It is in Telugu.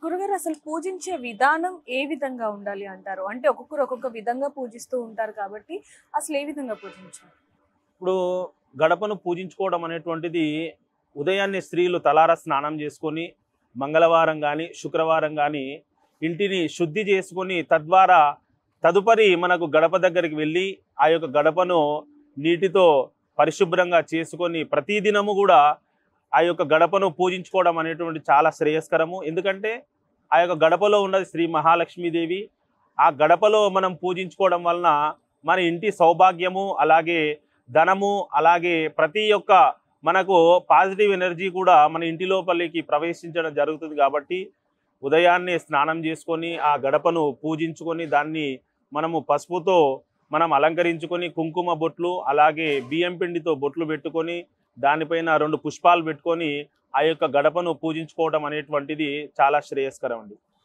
గురుగారు అసలు పూజించే విధానం ఏ విధంగా ఉండాలి అంటారు? అంటే ఒక్కొక్కరు ఒక్కొక్క విధంగా పూజిస్తూ ఉంటారు కాబట్టి అసలు ఏ విధంగా పూజించాలి? ఇప్పుడు గడపను పూజించుకోవడం అనేటువంటిది ఉదయాన్నే స్త్రీలు తలారా స్నానం చేసుకొని మంగళవారం కానీ శుక్రవారం కానీ ఇంటిని శుద్ధి చేసుకొని తద్వారా తదుపరి మనకు గడప దగ్గరికి వెళ్ళి ఆ యొక్క గడపను నీటితో పరిశుభ్రంగా చేసుకొని ప్రతిదినము కూడా ఆ యొక్క గడపను పూజించుకోవడం అనేటువంటి చాలా శ్రేయస్కరము. ఎందుకంటే ఆ యొక్క గడపలో ఉన్నది శ్రీ మహాలక్ష్మీదేవి. ఆ గడపలో మనం పూజించుకోవడం వలన మన ఇంటి సౌభాగ్యము, అలాగే ధనము, అలాగే ప్రతి ఒక్క మనకు పాజిటివ్ ఎనర్జీ కూడా మన ఇంటి లోపలికి ప్రవేశించడం జరుగుతుంది. కాబట్టి ఉదయాన్నే స్నానం చేసుకొని ఆ గడపను పూజించుకొని దాన్ని మనము పసుపుతో మనం అలంకరించుకొని కుంకుమ బొట్లు, అలాగే బియ్యం పిండితో బొట్లు పెట్టుకొని దానిపైన 2 పుష్పాలు పెట్టుకొని ఆ యొక్క గడపను పూజించుకోవడం అనేటువంటిది చాలా శ్రేయస్కరం అండి.